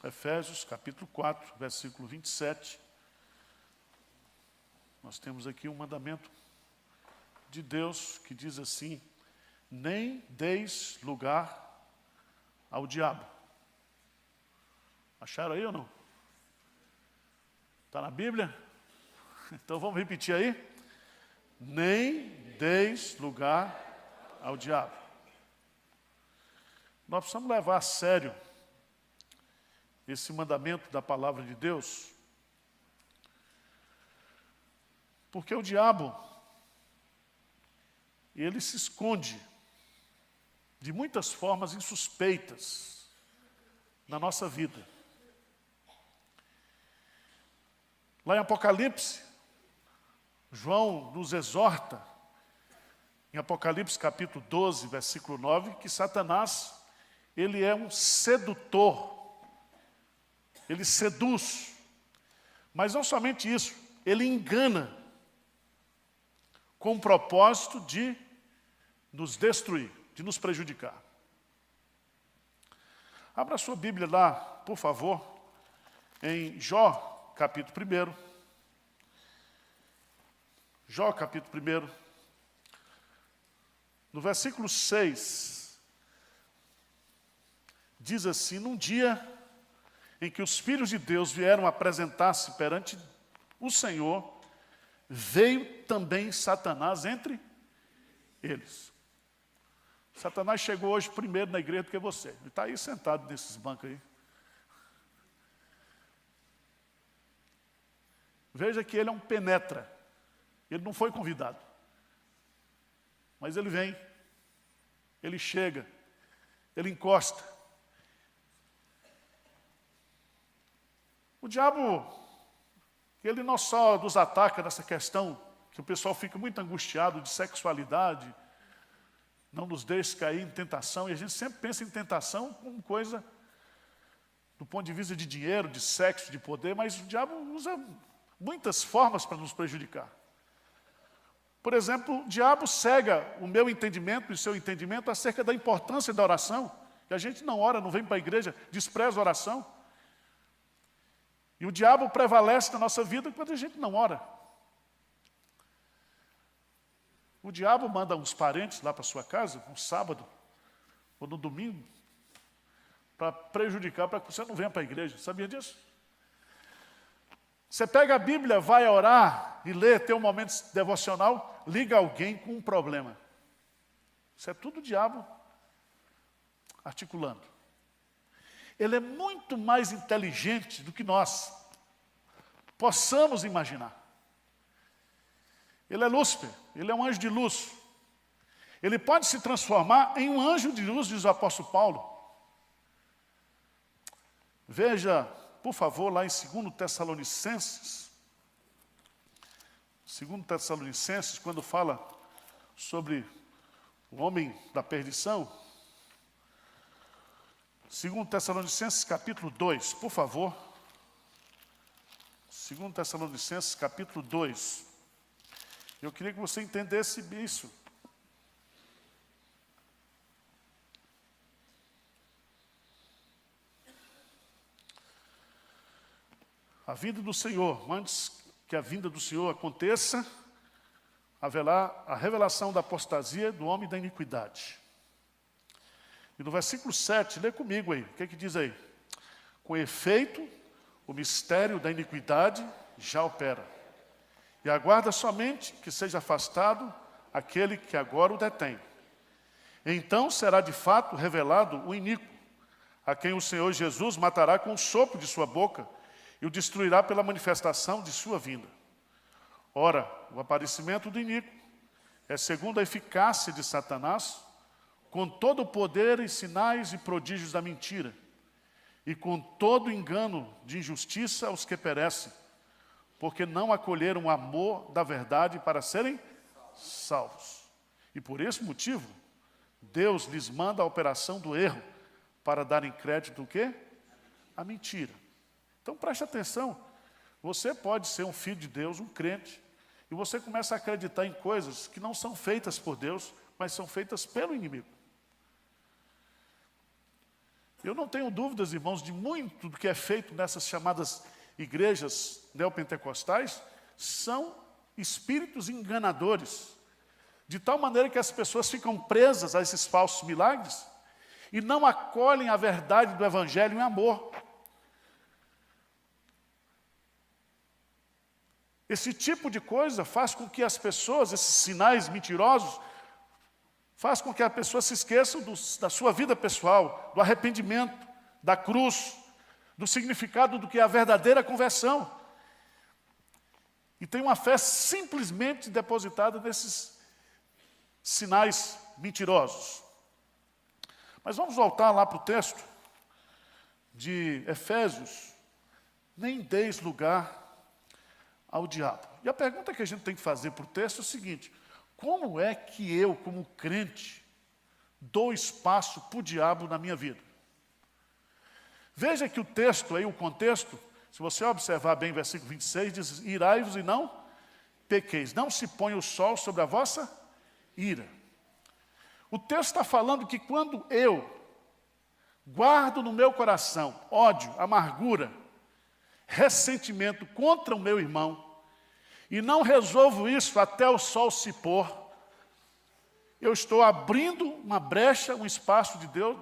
Efésios, capítulo 4, versículo 27. Nós temos aqui um mandamento de Deus que diz assim: nem deis lugar ao diabo. Acharam aí ou não? Está na Bíblia? Então vamos repetir aí. Nem deis lugar ao diabo. Nós precisamos levar a sério esse mandamento da palavra de Deus, porque o diabo, ele se esconde de muitas formas insuspeitas na nossa vida. Lá em Apocalipse, João nos exorta, em Apocalipse capítulo 12, versículo 9, que Satanás, ele é um sedutor, ele seduz, mas não somente isso, ele engana, com o propósito de nos destruir, de nos prejudicar. Abra sua Bíblia lá, por favor, em Jó, capítulo 1. Jó, capítulo 1. No versículo 6, diz assim: num dia em que os filhos de Deus vieram apresentar-se perante o Senhor, veio também Satanás entre eles. Satanás chegou hoje primeiro na igreja do que você. Ele está aí sentado nesses bancos aí. Veja que ele é um penetra. Ele não foi convidado. Mas ele vem. Ele chega. Ele encosta. O diabo, ele não só nos ataca nessa questão, que o pessoal fica muito angustiado de sexualidade, não nos deixa cair em tentação, e a gente sempre pensa em tentação como coisa do ponto de vista de dinheiro, de sexo, de poder, mas o diabo usa muitas formas para nos prejudicar. Por exemplo, o diabo cega o meu entendimento e o seu entendimento acerca da importância da oração, que a gente não ora, não vem para a igreja, despreza a oração. E o diabo prevalece na nossa vida quando a gente não ora. O diabo manda uns parentes lá para sua casa, no sábado ou no domingo, para prejudicar, para que você não venha para a igreja. Sabia disso? Você pega a Bíblia, vai orar e lê, tem um momento devocional, liga alguém com um problema. Isso é tudo o diabo articulando. Ele é muito mais inteligente do que nós possamos imaginar. Ele é Lúcifer, ele é um anjo de luz. Ele pode se transformar em um anjo de luz, diz o apóstolo Paulo. Veja, por favor, lá em 2 Tessalonicenses. 2 Tessalonicenses, quando fala sobre o homem da perdição. 2 Tessalonicenses, capítulo 2, por favor. 2 Tessalonicenses, capítulo 2. Eu queria que você entendesse isso. A vinda do Senhor, antes que a vinda do Senhor aconteça, haverá a revelação da apostasia do homem da iniquidade. E no versículo 7, lê comigo aí, o que diz aí? Com efeito, o mistério da iniquidade já opera, e aguarda somente que seja afastado aquele que agora o detém. Então será de fato revelado o iníquo, a quem o Senhor Jesus matará com o sopro de sua boca, e o destruirá pela manifestação de sua vinda. Ora, o aparecimento do iníquo é segundo a eficácia de Satanás, com todo o poder e sinais e prodígios da mentira, e com todo o engano de injustiça aos que perecem, porque não acolheram o amor da verdade para serem salvos. E por esse motivo, Deus lhes manda a operação do erro, para darem crédito o quê? A mentira. Então preste atenção, você pode ser um filho de Deus, um crente, e você começa a acreditar em coisas que não são feitas por Deus, mas são feitas pelo inimigo. Eu não tenho dúvidas, irmãos, de muito do que é feito nessas chamadas igrejas neopentecostais são espíritos enganadores, de tal maneira que as pessoas ficam presas a esses falsos milagres e não acolhem a verdade do Evangelho em amor. Esse tipo de coisa faz com que as pessoas, esses sinais mentirosos, faz com que a pessoa se esqueça da sua vida pessoal, do arrependimento, da cruz, do significado do que é a verdadeira conversão. E tem uma fé simplesmente depositada nesses sinais mentirosos. Mas vamos voltar lá para o texto de Efésios. Nem deis lugar ao diabo. E a pergunta que a gente tem que fazer para o texto é o seguinte: como é que eu, como crente, dou espaço para o diabo na minha vida? Veja que o texto aí, o contexto, se você observar bem o versículo 26, diz: irai-vos e não pequeis, não se ponha o sol sobre a vossa ira. O texto está falando que quando eu guardo no meu coração ódio, amargura, ressentimento contra o meu irmão, e não resolvo isso até o sol se pôr, eu estou abrindo uma brecha, um espaço de Deus,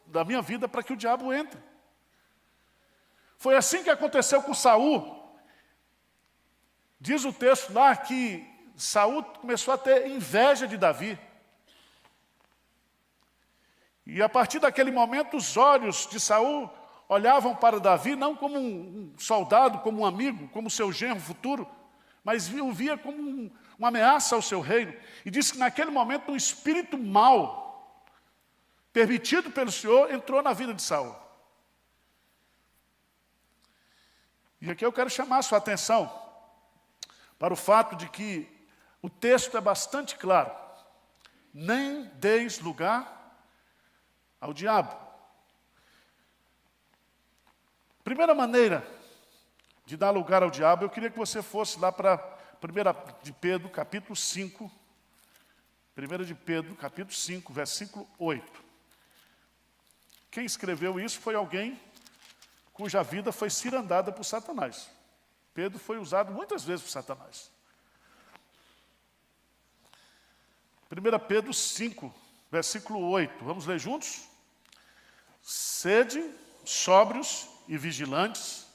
da minha vida, para que o diabo entre. Foi assim que aconteceu com Saul. Diz o texto lá que Saul começou a ter inveja de Davi. E a partir daquele momento, os olhos de Saul olhavam para Davi não como um soldado, como um amigo, como seu genro futuro, mas o via como uma ameaça ao seu reino. E diz que naquele momento um espírito mau, permitido pelo Senhor, entrou na vida de Saul. E aqui eu quero chamar a sua atenção para o fato de que o texto é bastante claro. Nem deis lugar ao diabo. Primeira maneira de dar lugar ao diabo, eu queria que você fosse lá para 1 de Pedro, capítulo 5. 1 de Pedro, capítulo 5, versículo 8. Quem escreveu isso foi alguém cuja vida foi cirandada por Satanás. Pedro foi usado muitas vezes por Satanás. 1 Pedro 5, versículo 8. Vamos ler juntos? Sede sóbrios e vigilantes,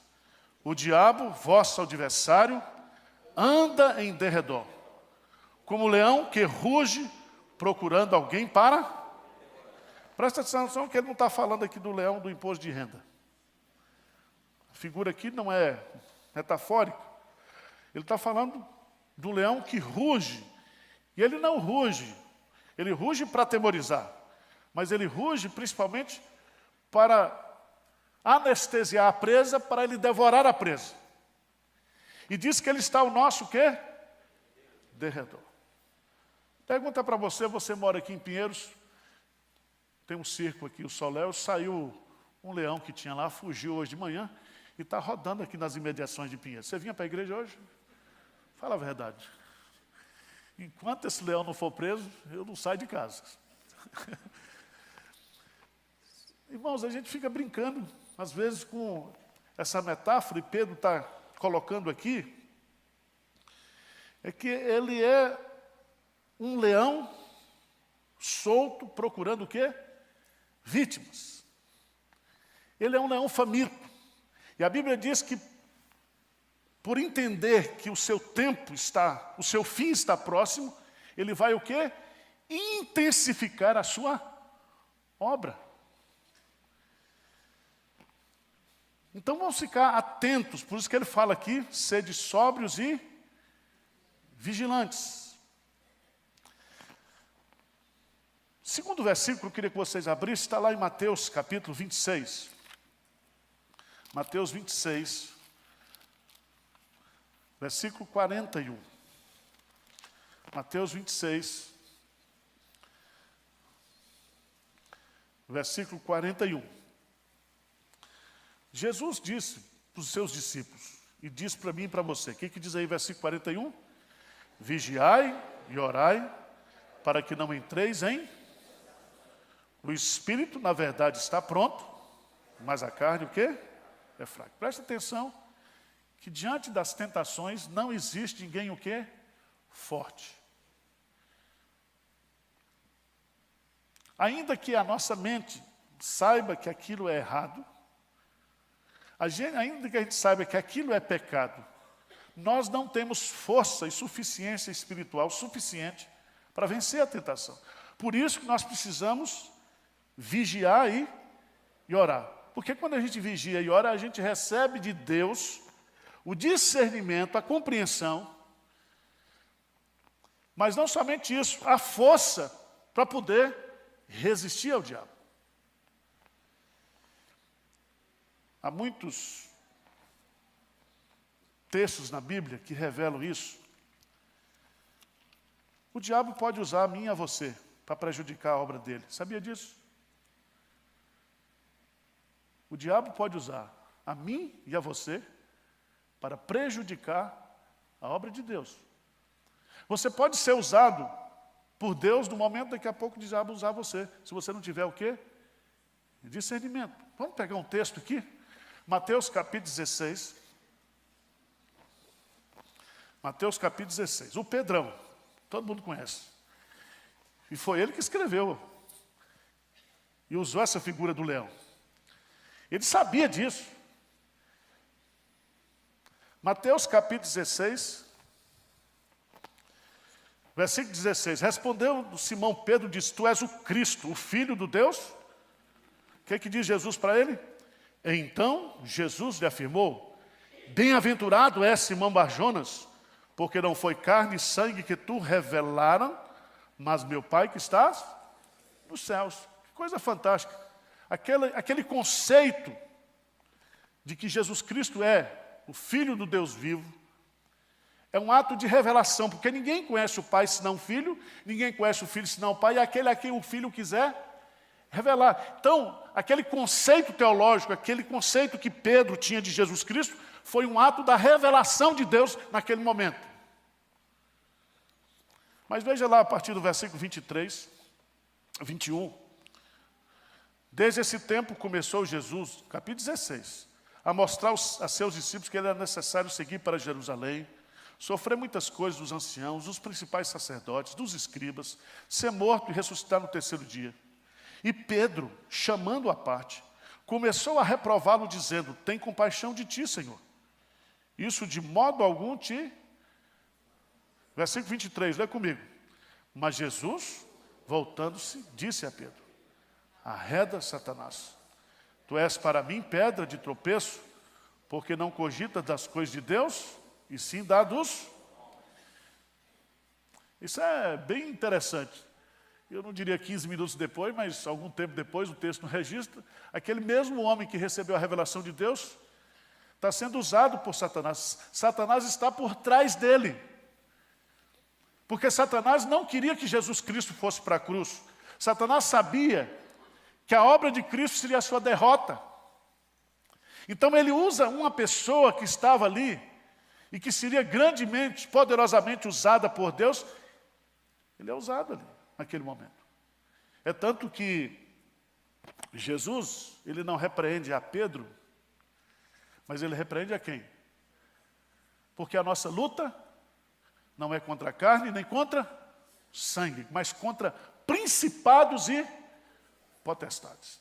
o diabo, vosso adversário, anda em derredor, como leão que ruge, procurando alguém para... Presta atenção que ele não está falando aqui do leão do imposto de renda. A figura aqui não é metafórica. Ele está falando do leão que ruge. E ele não ruge. Ele ruge para atemorizar. Mas ele ruge principalmente para anestesiar a presa, para ele devorar a presa. E diz que ele está ao nosso quê? Derredor. Pergunta para você, você mora aqui em Pinheiros, tem um circo aqui, o Soléu, saiu um leão que tinha lá, fugiu hoje de manhã e está rodando aqui nas imediações de Pinheiros. Você vinha para a igreja hoje? Fala a verdade. Enquanto esse leão não for preso, eu não saio de casa. Irmãos, a gente fica brincando, às vezes, com essa metáfora, e Pedro está colocando aqui, é que ele é um leão solto, procurando o quê? Vítimas. Ele é um leão faminto. E a Bíblia diz que, por entender que o seu tempo está, o seu fim está próximo, ele vai o quê? Intensificar a sua obra. Então vamos ficar atentos, por isso que ele fala aqui, sede sóbrios e vigilantes. Segundo versículo que eu queria que vocês abrissem, está lá em Mateus capítulo 26. Mateus 26, versículo 41. Mateus 26, versículo 41. Jesus disse para os seus discípulos, e diz para mim e para você, o que diz aí versículo 41? Vigiai e orai, para que não entreis em... O espírito, na verdade, está pronto, mas a carne o quê? É fraca. Presta atenção que diante das tentações não existe ninguém o quê? Forte. Ainda que a nossa mente saiba que aquilo é errado, ainda que a gente saiba que aquilo é pecado, nós não temos força e suficiência espiritual suficiente para vencer a tentação. Por isso que nós precisamos vigiar e orar. Porque quando a gente vigia e ora, a gente recebe de Deus o discernimento, a compreensão, mas não somente isso, a força para poder resistir ao diabo. Há muitos textos na Bíblia que revelam isso. O diabo pode usar a mim e a você para prejudicar a obra dele. Sabia disso? O diabo pode usar a mim e a você para prejudicar a obra de Deus. Você pode ser usado por Deus no momento daqui a pouco o diabo usar você. Se você não tiver o quê? Discernimento. Vamos pegar um texto aqui? Mateus capítulo 16. Mateus capítulo 16. O Pedrão, todo mundo conhece. E foi ele que escreveu. E usou essa figura do leão. Ele sabia disso. Mateus capítulo 16, versículo 16. Respondeu Simão Pedro, disse: Tu és o Cristo, o Filho do Deus? O que diz Jesus para ele? Então Jesus lhe afirmou: Bem-aventurado és Simão Barjonas, porque não foi carne e sangue que tu revelaram, mas meu Pai que estás nos céus. Que coisa fantástica. Aquele conceito de que Jesus Cristo é o Filho do Deus vivo, é um ato de revelação, porque ninguém conhece o Pai senão o Filho, ninguém conhece o Filho senão o Pai, e aquele a quem o Filho quiser revelar. Então, aquele conceito teológico, aquele conceito que Pedro tinha de Jesus Cristo, foi um ato da revelação de Deus naquele momento. Mas veja lá a partir do versículo 23, 21. Desde esse tempo começou Jesus, capítulo 16, a mostrar a seus discípulos que era necessário seguir para Jerusalém, sofrer muitas coisas dos anciãos, dos principais sacerdotes, dos escribas, ser morto e ressuscitar no terceiro dia. E Pedro, chamando-o à parte, começou a reprová-lo, dizendo: Tem compaixão de ti, Senhor. Isso de modo algum te... Versículo 23, lê comigo. Mas Jesus, voltando-se, disse a Pedro: Arreda, Satanás, tu és para mim pedra de tropeço, porque não cogitas das coisas de Deus, e sim da dos... Isso é bem interessante. Eu não diria 15 minutos depois, mas algum tempo depois, o texto não registra, aquele mesmo homem que recebeu a revelação de Deus, está sendo usado por Satanás. Satanás está por trás dele. Porque Satanás não queria que Jesus Cristo fosse para a cruz. Satanás sabia que a obra de Cristo seria a sua derrota. Então ele usa uma pessoa que estava ali e que seria grandemente, poderosamente usada por Deus. Ele é usado ali, naquele momento. É tanto que Jesus, ele não repreende a Pedro, mas ele repreende a quem? Porque a nossa luta não é contra a carne, nem contra sangue, mas contra principados e potestades.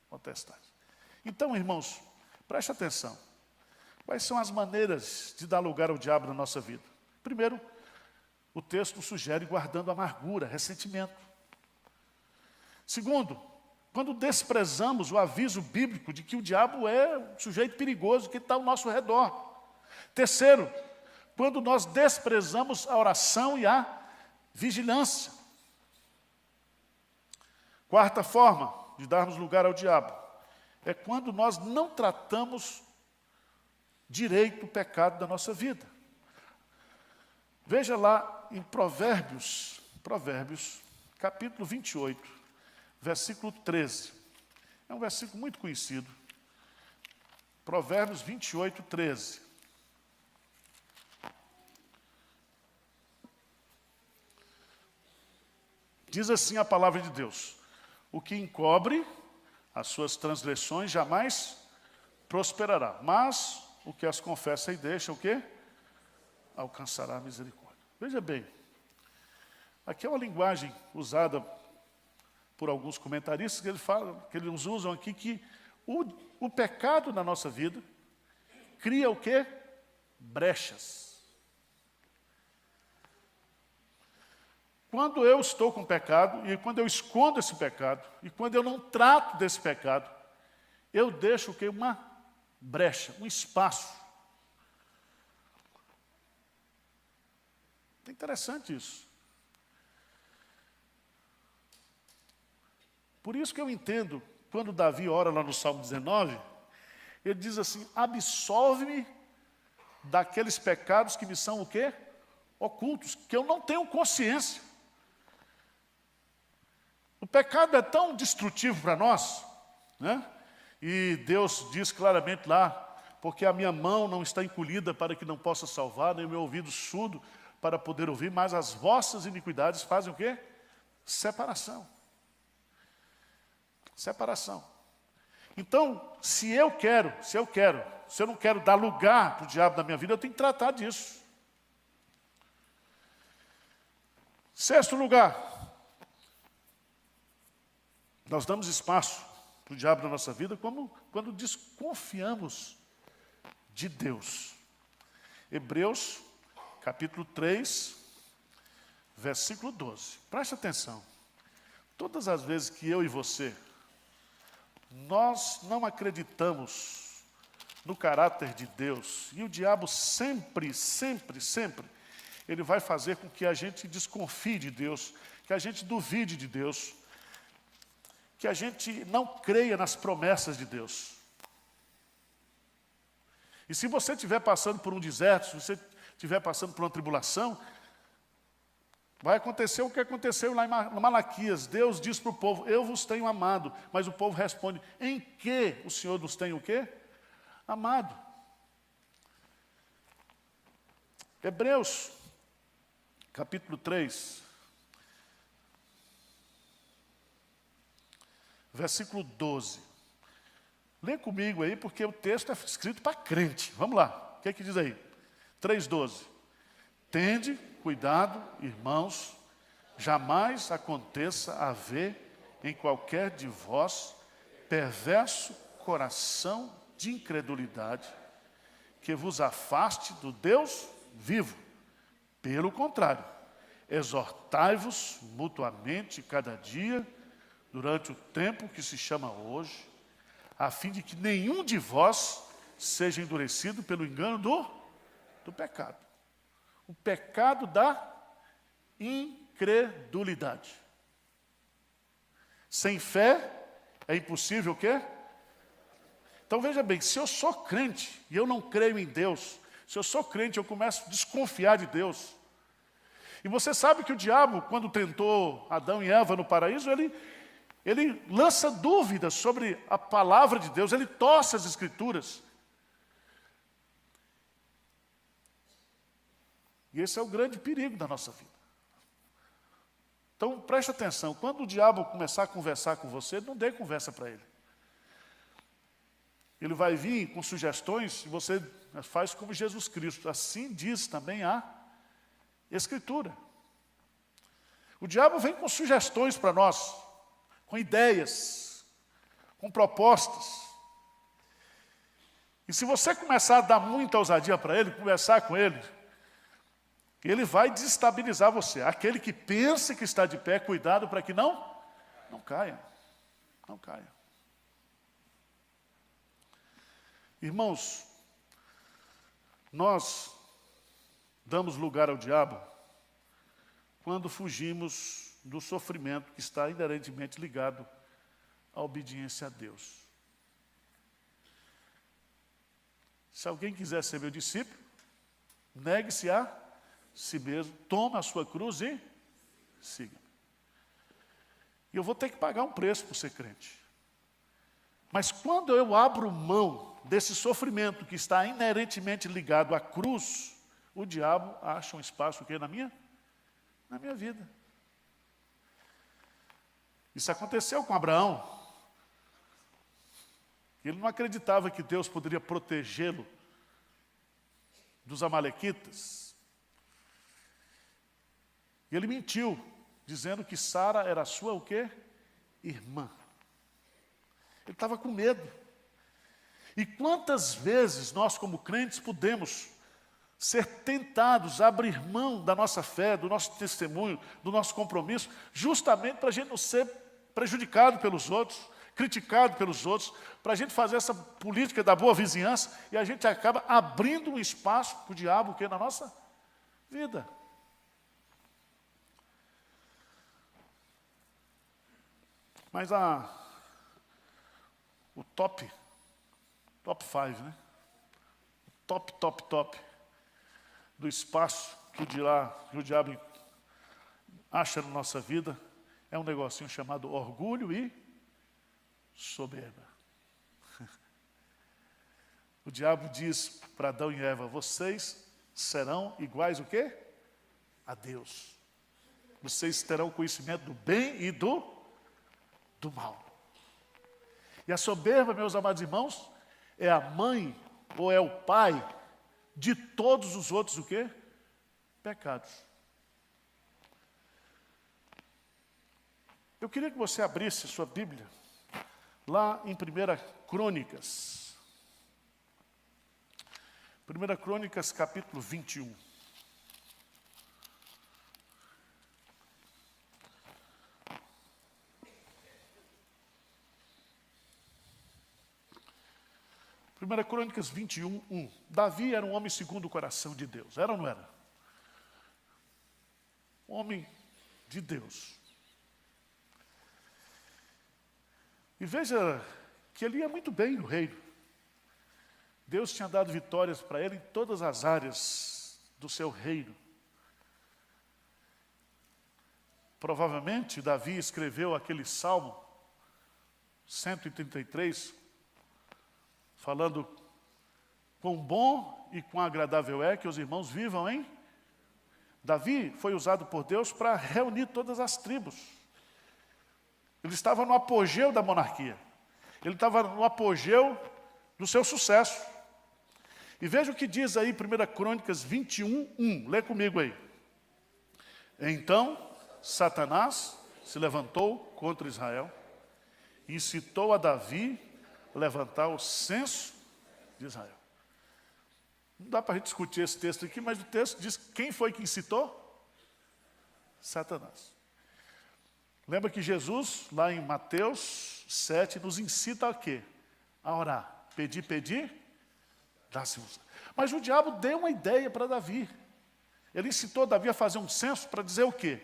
Potestades. Então, irmãos, preste atenção. Quais são as maneiras de dar lugar ao diabo na nossa vida? Primeiro, o texto sugere guardando amargura, ressentimento. Segundo, quando desprezamos o aviso bíblico de que o diabo é um sujeito perigoso que está ao nosso redor. Terceiro, quando nós desprezamos a oração e a vigilância. Quarta forma de darmos lugar ao diabo é quando nós não tratamos direito o pecado da nossa vida. Veja lá em Provérbios, capítulo 28, versículo 13. É um versículo muito conhecido. Provérbios 28, 13. Diz assim a palavra de Deus: o que encobre, as suas transgressões jamais prosperará. Mas o que as confessa e deixa, o quê? Alcançará a misericórdia. Veja bem, aqui é uma linguagem usada por alguns comentaristas que eles usam aqui que o pecado na nossa vida cria o quê? Brechas. Quando eu estou com pecado, e quando eu escondo esse pecado, e quando eu não trato desse pecado, eu deixo o quê? Uma brecha, um espaço. É interessante isso. Por isso que eu entendo, quando Davi ora lá no Salmo 19, ele diz assim, absolve-me daqueles pecados que me são o quê? Ocultos, que eu não tenho consciência. O pecado é tão destrutivo para nós, né? E Deus diz claramente lá, porque a minha mão não está encolhida para que não possa salvar, nem o meu ouvido surdo para poder ouvir, mas as vossas iniquidades fazem o quê? Separação. Separação. Então, se eu não quero dar lugar para o diabo na minha vida, eu tenho que tratar disso. Sexto lugar, nós damos espaço para o diabo na nossa vida quando desconfiamos de Deus. Hebreus, capítulo 3, versículo 12. Preste atenção. Todas as vezes que eu e você, nós não acreditamos no caráter de Deus, e o diabo sempre, ele vai fazer com que a gente desconfie de Deus, que a gente duvide de Deus, que a gente não creia nas promessas de Deus. E se você estiver passando por um deserto, se você estiver passando por uma tribulação, vai acontecer o que aconteceu lá em Malaquias. Deus diz para o povo, eu vos tenho amado. Mas o povo responde, em que o Senhor nos tem o quê? Amado. Hebreus, capítulo 3, versículo 12. Lê comigo aí, porque o texto é escrito para crente. Vamos lá, o que é que diz aí? 3,12. Tende cuidado, irmãos, jamais aconteça haver em qualquer de vós perverso coração de incredulidade, que vos afaste do Deus vivo. Pelo contrário, exortai-vos mutuamente cada dia, durante o tempo que se chama hoje, a fim de que nenhum de vós seja endurecido pelo engano do pecado. O pecado da incredulidade. Sem fé é impossível o quê? Então veja bem, se eu sou crente e eu não creio em Deus, se eu sou crente eu começo a desconfiar de Deus. E você sabe que o diabo, quando tentou Adão e Eva no paraíso, ele lança dúvidas sobre a palavra de Deus, ele torce as escrituras. E esse é o grande perigo da nossa vida. Então, preste atenção, quando o diabo começar a conversar com você, não dê conversa para ele. Ele vai vir com sugestões e você faz como Jesus Cristo. Assim diz também a Escritura. O diabo vem com sugestões para nós, com ideias, com propostas. E se você começar a dar muita ousadia para ele, conversar com ele, ele vai desestabilizar você. Aquele que pensa que está de pé, cuidado para que não caia. Não caia. Irmãos, nós damos lugar ao diabo quando fugimos do sofrimento que está inerentemente ligado à obediência a Deus. Se alguém quiser ser meu discípulo, negue-se a si mesmo, tome a sua cruz e siga. E eu vou ter que pagar um preço por ser crente. Mas quando eu abro mão desse sofrimento que está inerentemente ligado à cruz, o diabo acha um espaço na minha vida. Isso aconteceu com Abraão. Ele não acreditava que Deus poderia protegê-lo dos amalequitas. E ele mentiu, dizendo que Sara era sua o quê? Irmã. Ele estava com medo. E quantas vezes nós, como crentes, podemos ser tentados a abrir mão da nossa fé, do nosso testemunho, do nosso compromisso, justamente para a gente não ser prejudicado pelos outros, criticado pelos outros, para a gente fazer essa política da boa vizinhança, e a gente acaba abrindo um espaço para o diabo que é na nossa vida. Mas o top 5, né? Top do espaço que o diabo acha na nossa vida é um negocinho chamado orgulho e soberba. O diabo diz para Adão e Eva: vocês serão iguais o quê? A Deus. Vocês terão conhecimento do bem e do mal. E a soberba, meus amados irmãos, é a mãe ou é o pai de todos os outros o quê? Pecados. Eu queria que você abrisse sua Bíblia lá em 1 Crônicas. 1 Crônicas, capítulo 21. Primeira Crônicas 21, 1. Davi era um homem segundo o coração de Deus. Era ou não era? Homem de Deus. E veja que ele ia muito bem no reino. Deus tinha dado vitórias para ele em todas as áreas do seu reino. Provavelmente Davi escreveu aquele Salmo 133, falando quão bom e quão agradável é que os irmãos vivam, hein? Davi foi usado por Deus para reunir todas as tribos. Ele estava no apogeu da monarquia. Ele estava no apogeu do seu sucesso. E veja o que diz aí 1 Crônicas 21, 1. Lê comigo aí. Então, Satanás se levantou contra Israel e incitou a Davi levantar o censo de Israel. Não dá para a gente discutir esse texto aqui, mas o texto diz quem foi que incitou? Satanás. Lembra que Jesus, lá em Mateus 7, nos incita a quê? A orar. Pedir, dá-se-vos. Mas o diabo deu uma ideia para Davi. Ele incitou Davi a fazer um censo para dizer o quê?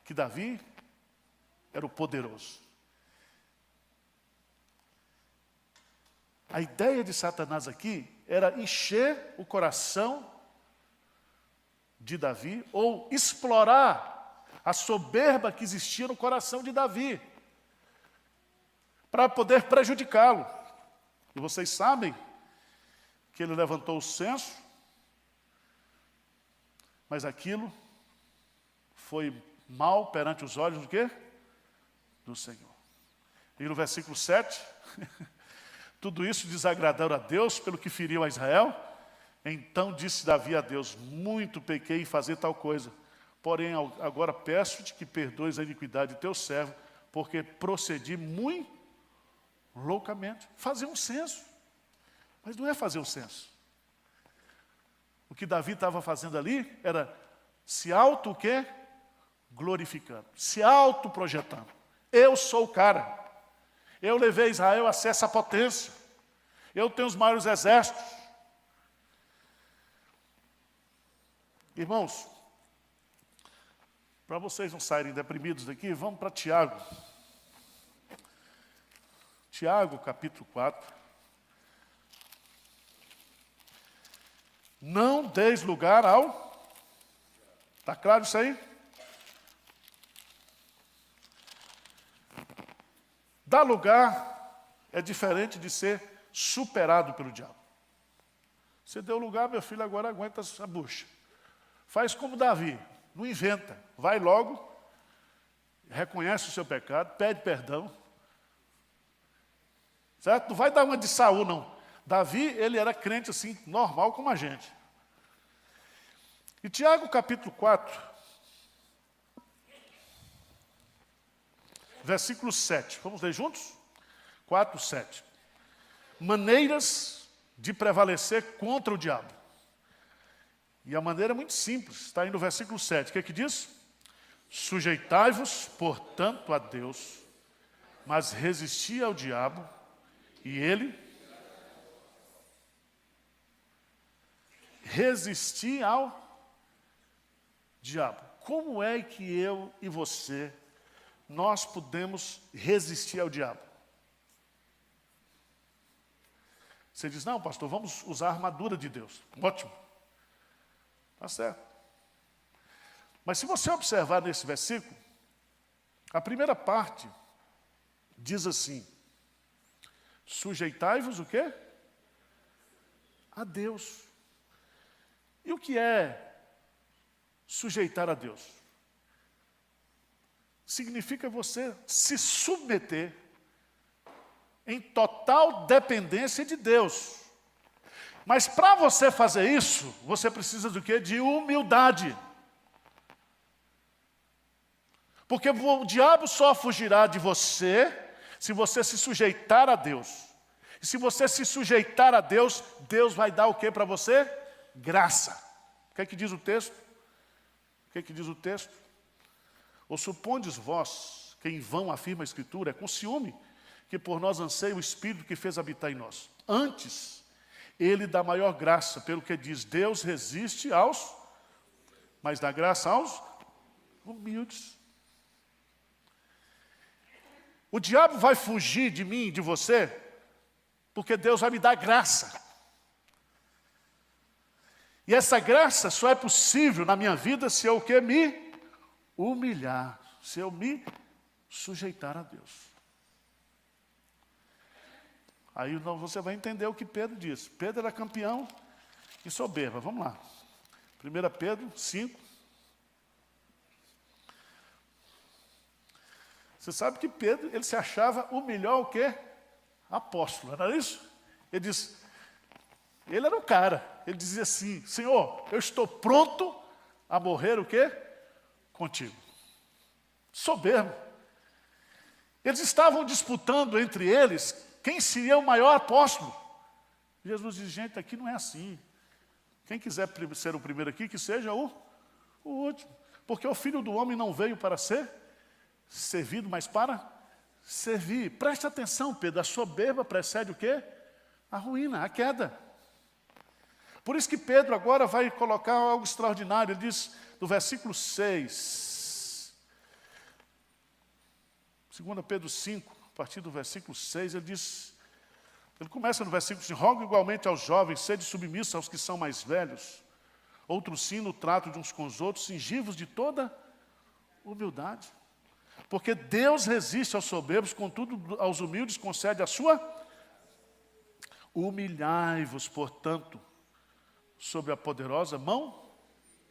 Que Davi era o poderoso. A ideia de Satanás aqui era encher o coração de Davi, ou explorar a soberba que existia no coração de Davi, para poder prejudicá-lo. E vocês sabem que ele levantou o censo, mas aquilo foi mal perante os olhos do quê? Do Senhor. E no versículo 7... tudo isso desagradou a Deus pelo que feriu a Israel. Então disse Davi a Deus: muito pequei em fazer tal coisa. Porém, agora peço-te que perdoes a iniquidade de teu servo, porque procedi muito loucamente. Fazer um censo. Mas não é fazer um censo. O que Davi estava fazendo ali era se auto o quê? Glorificando. Se autoprojetando. Eu sou o cara. Eu levei Israel a ser essa potência. Eu tenho os maiores exércitos. Irmãos, para vocês não saírem deprimidos daqui, vamos para Tiago. Tiago, capítulo 4. Não deis lugar ao... Está claro isso aí? Dar lugar é diferente de ser superado pelo diabo. Você deu lugar, meu filho, agora aguenta a bucha. Faz como Davi, não inventa. Vai logo, reconhece o seu pecado, pede perdão certo? Não vai dar uma de Saul, não. Davi, ele era crente assim, normal como a gente. E Tiago, capítulo 4, versículo 7. Vamos ler juntos? 4, 7. Maneiras de prevalecer contra o diabo. E a maneira é muito simples, está aí no versículo 7. O que é que diz? Sujeitai-vos, portanto, a Deus, mas resisti ao diabo, e ele resistir ao diabo. Como é que eu e você, nós podemos resistir ao diabo? Você diz, não, pastor, vamos usar a armadura de Deus. Ótimo. Está certo. Mas se você observar nesse versículo, a primeira parte diz assim, sujeitai-vos o quê? A Deus. E o que é sujeitar a Deus? Significa você se submeter em total dependência de Deus. Mas para você fazer isso, você precisa do quê? De humildade. Porque o diabo só fugirá de você se você se sujeitar a Deus. E se você se sujeitar a Deus, Deus vai dar o que para você? Graça. O que é que diz o texto? O que é que diz o texto? Ou supondes vós, que em vão afirma a Escritura, é com ciúme, que por nós anseia o Espírito que fez habitar em nós. Antes, Ele dá maior graça, pelo que diz, Deus resiste aos, mas dá graça aos humildes. O diabo vai fugir de mim, de você, porque Deus vai me dar graça. E essa graça só é possível na minha vida se eu o quê? Me humilhar, se eu me sujeitar a Deus. Aí você vai entender o que Pedro disse. Pedro era campeão e soberba. Vamos lá. 1 Pedro 5. Você sabe que Pedro, ele se achava o melhor o quê? Apóstolo, não era isso? Ele disse, ele era o cara. Ele dizia assim, Senhor, eu estou pronto a morrer o quê? Contigo. Soberbo. Eles estavam disputando entre eles quem seria o maior apóstolo. Jesus diz, gente, aqui não é assim. Quem quiser ser o primeiro aqui, que seja o último. Porque o Filho do Homem não veio para ser servido, mas para servir. Preste atenção, Pedro, a soberba precede o quê? A ruína, a queda. Por isso que Pedro agora vai colocar algo extraordinário. Ele diz, no versículo 6, 2 Pedro 5, a partir do versículo 6, ele começa no versículo 5, rogo igualmente aos jovens, sede submissos aos que são mais velhos, outros sim no trato de uns com os outros, cingivos de toda humildade. Porque Deus resiste aos soberbos, contudo aos humildes concede a sua. Humilhai-vos, portanto, sob a poderosa mão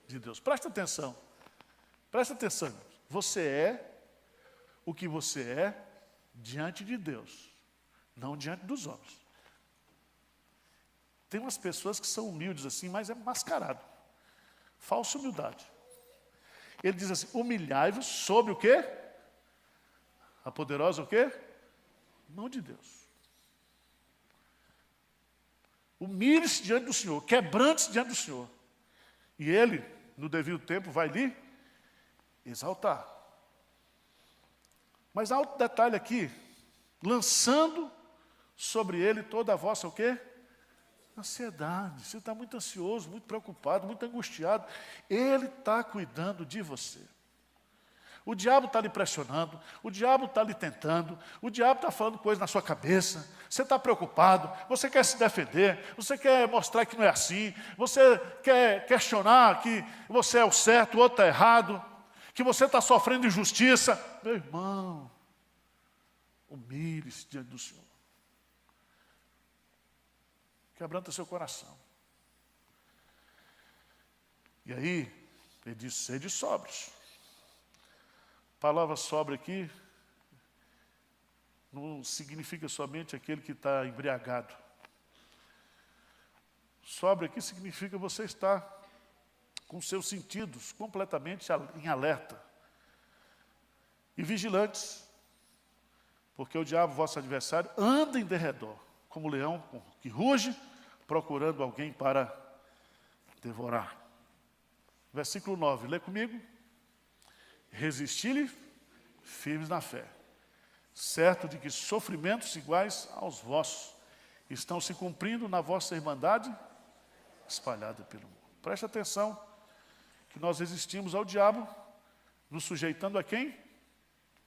de Deus. Presta atenção. Presta atenção. Você é o que você é diante de Deus, não diante dos homens. Tem umas pessoas que são humildes assim, mas é mascarado. Falsa humildade. Ele diz assim, humilhai-vos sob o quê? A poderosa o quê? Mão de Deus. Humilhe-se diante do Senhor, quebrante-se diante do Senhor. E Ele, no devido tempo, vai lhe exaltar. Mas há outro detalhe aqui, lançando sobre Ele toda a vossa o quê? Ansiedade. Você está muito ansioso, muito preocupado, muito angustiado. Ele está cuidando de você. O diabo está lhe pressionando, o diabo está lhe tentando, o diabo está falando coisas na sua cabeça, você está preocupado, você quer se defender, você quer mostrar que não é assim, você quer questionar que você é o certo, o outro está errado, que você está sofrendo injustiça. Meu irmão, humilhe-se diante do Senhor. Quebranta seu coração. E aí, ele diz, sede sóbrios. A palavra sobre aqui não significa somente aquele que está embriagado. Sóbrio aqui significa você estar com seus sentidos completamente em alerta e vigilantes, porque o diabo, vosso adversário, anda em derredor, como leão que ruge, procurando alguém para devorar. Versículo 9, lê comigo. Resisti-lhe firmes na fé, certo de que sofrimentos iguais aos vossos estão se cumprindo na vossa irmandade espalhada pelo mundo. Preste atenção que nós resistimos ao diabo, nos sujeitando a quem?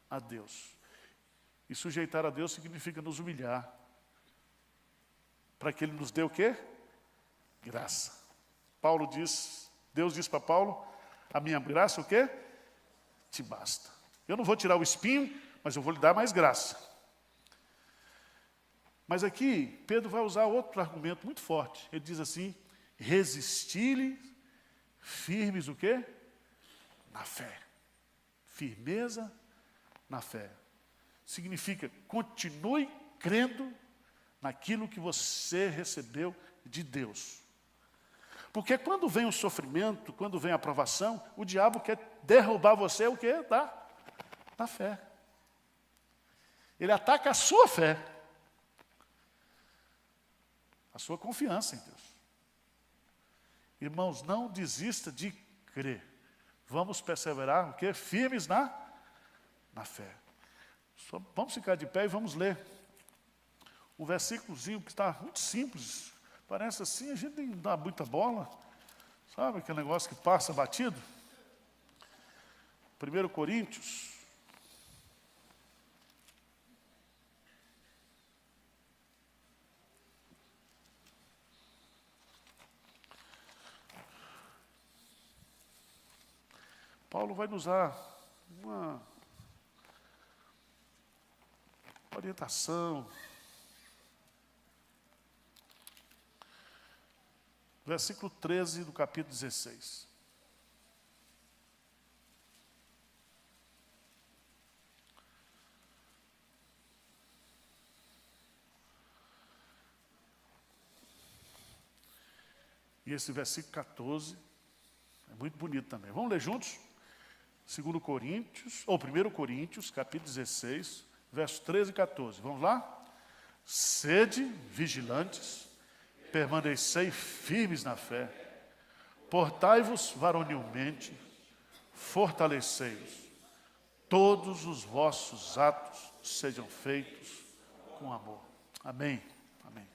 A Deus. E sujeitar a Deus significa nos humilhar, para que Ele nos dê o quê? Graça. Paulo diz, Deus diz para Paulo, a minha graça o quê? Te basta. Eu não vou tirar o espinho, mas eu vou lhe dar mais graça. Mas aqui, Pedro vai usar outro argumento muito forte. Ele diz assim, resisti-lhe firmes o quê? Na fé. Firmeza na fé. Significa, continue crendo naquilo que você recebeu de Deus. Porque quando vem o sofrimento, quando vem a provação, o diabo quer derrubar você o quê? Da fé. Ele ataca a sua fé. A sua confiança em Deus. Irmãos, não desista de crer. Vamos perseverar o quê? Firmes na fé. Vamos ficar de pé e vamos ler um versículozinho que está muito simples. Parece assim, a gente nem dá muita bola. Sabe aquele negócio que passa batido? 1 Coríntios. Paulo vai nos dar uma orientação. Versículo 13 do capítulo 16. E esse versículo 14 é muito bonito também. Vamos ler juntos? 1 Coríntios, capítulo 16, versos 13 e 14. Vamos lá? Sede vigilantes, permanecei firmes na fé, portai-vos varonilmente, fortalecei-os, todos os vossos atos sejam feitos com amor. Amém. Amém.